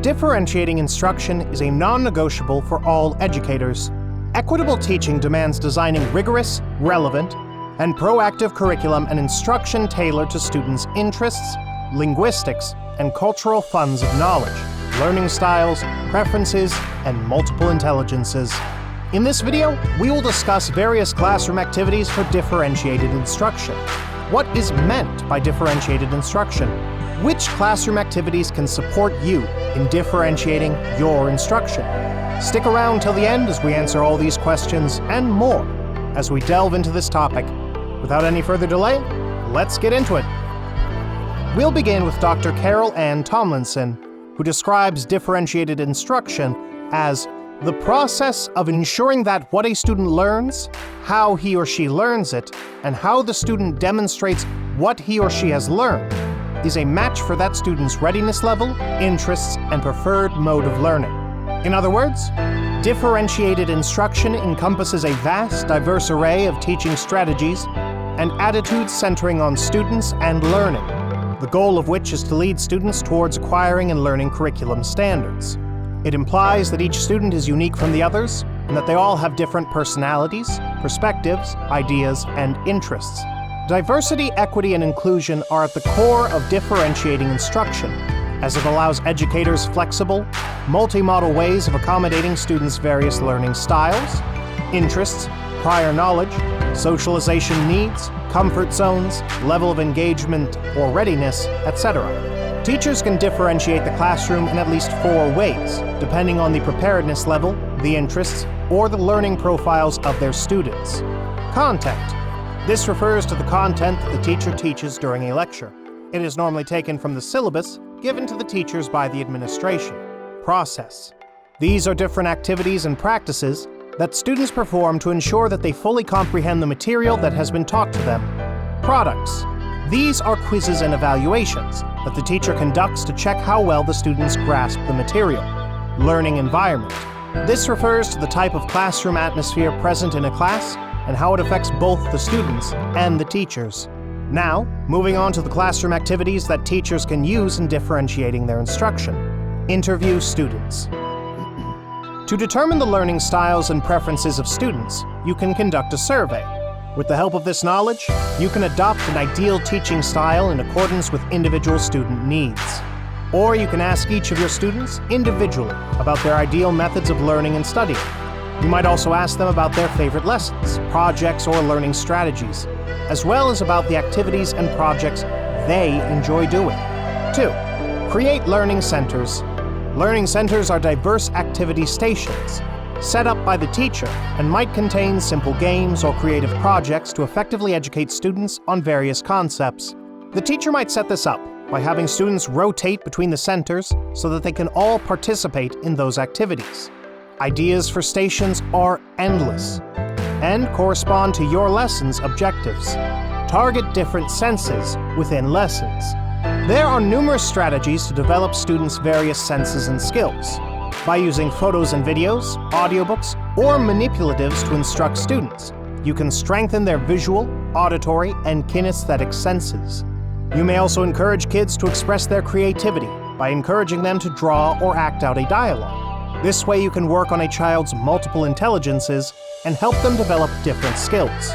Differentiating instruction is a non-negotiable for all educators. Equitable teaching demands designing rigorous, relevant, and proactive curriculum and instruction tailored to students' interests, linguistics, and cultural funds of knowledge, learning styles, preferences, and multiple intelligences. In this video, we will discuss various classroom activities for differentiated instruction. What is meant by differentiated instruction? Which classroom activities can support you in differentiating your instruction? Stick around till the end as we answer all these questions and more as we delve into this topic. Without any further delay, let's get into it. We'll begin with Dr. Carol Ann Tomlinson, who describes differentiated instruction as the process of ensuring that what a student learns, how he or she learns it, and how the student demonstrates what he or she has learned is a match for that student's readiness level, interests, and preferred mode of learning. In other words, differentiated instruction encompasses a vast, diverse array of teaching strategies and attitudes centering on students and learning, the goal of which is to lead students towards acquiring and learning curriculum standards. It implies that each student is unique from the others and that they all have different personalities, perspectives, ideas, and interests. Diversity, equity, and inclusion are at the core of differentiating instruction, as it allows educators flexible, multi-modal ways of accommodating students' various learning styles, interests, prior knowledge, socialization needs, comfort zones, level of engagement or readiness, etc. Teachers can differentiate the classroom in at least 4 ways, depending on the preparedness level, the interests, or the learning profiles of their students. Content. This refers to the content that the teacher teaches during a lecture. It is normally taken from the syllabus given to the teachers by the administration. Process. These are different activities and practices that students perform to ensure that they fully comprehend the material that has been taught to them. Products. These are quizzes and evaluations that the teacher conducts to check how well the students grasp the material. Learning environment. This refers to the type of classroom atmosphere present in a class and how it affects both the students and the teachers. Now, moving on to the classroom activities that teachers can use in differentiating their instruction. Interview students. To determine the learning styles and preferences of students, you can conduct a survey. With the help of this knowledge, you can adopt an ideal teaching style in accordance with individual student needs. Or you can ask each of your students individually about their ideal methods of learning and studying. You might also ask them about their favorite lessons, projects, or learning strategies, as well as about the activities and projects they enjoy doing. 2. Create learning centers. Learning centers are diverse activity stations, set up by the teacher and might contain simple games or creative projects to effectively educate students on various concepts. The teacher might set this up by having students rotate between the centers so that they can all participate in those activities. Ideas for stations are endless and correspond to your lesson's objectives. Target different senses within lessons. There are numerous strategies to develop students' various senses and skills. By using photos and videos, audiobooks, or manipulatives to instruct students, you can strengthen their visual, auditory, and kinesthetic senses. You may also encourage kids to express their creativity by encouraging them to draw or act out a dialogue. This way you can work on a child's multiple intelligences and help them develop different skills.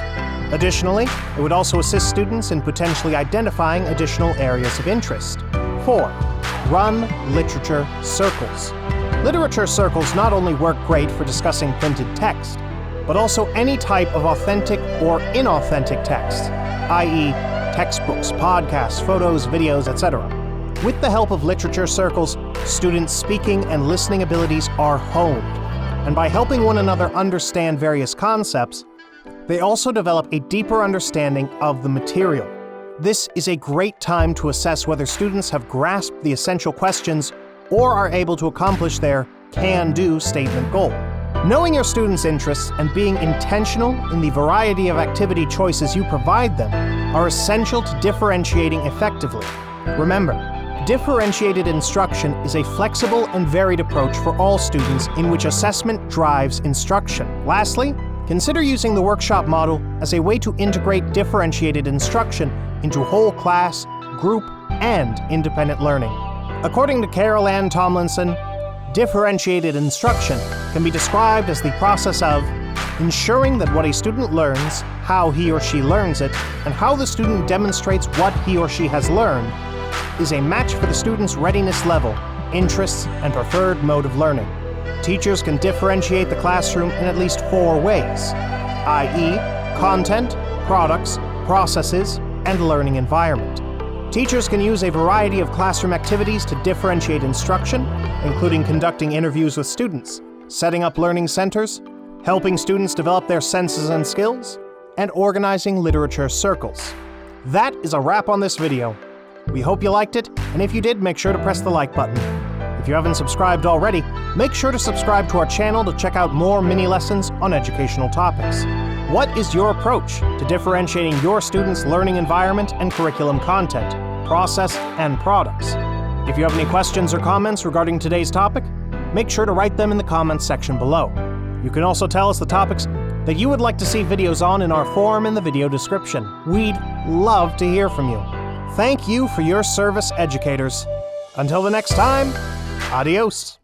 Additionally, it would also assist students in potentially identifying additional areas of interest. 4. Run literature circles. Literature circles not only work great for discussing printed text, but also any type of authentic or inauthentic text, i.e., textbooks, podcasts, photos, videos, etc. With the help of literature circles, students' speaking and listening abilities are honed, and by helping one another understand various concepts, they also develop a deeper understanding of the material. This is a great time to assess whether students have grasped the essential questions or are able to accomplish their can-do statement goal. Knowing your students' interests and being intentional in the variety of activity choices you provide them are essential to differentiating effectively. Remember, differentiated instruction is a flexible and varied approach for all students in which assessment drives instruction. Lastly, consider using the workshop model as a way to integrate differentiated instruction into whole class, group, and independent learning. According to Carol Ann Tomlinson, differentiated instruction can be described as the process of ensuring that what a student learns, how he or she learns it, and how the student demonstrates what he or she has learned is a match for the student's readiness level, interests, and preferred mode of learning. Teachers can differentiate the classroom in at least 4 ways, i.e., content, products, processes, and learning environment. Teachers can use a variety of classroom activities to differentiate instruction, including conducting interviews with students, setting up learning centers, helping students develop their senses and skills, and organizing literature circles. That is a wrap on this video. We hope you liked it, and if you did, make sure to press the like button. If you haven't subscribed already, make sure to subscribe to our channel to check out more mini lessons on educational topics. What is your approach to differentiating your students' learning environment and curriculum content, process, and products? If you have any questions or comments regarding today's topic, make sure to write them in the comments section below. You can also tell us the topics that you would like to see videos on in our forum in the video description. We'd love to hear from you. Thank you for your service, educators. Until the next time, adios.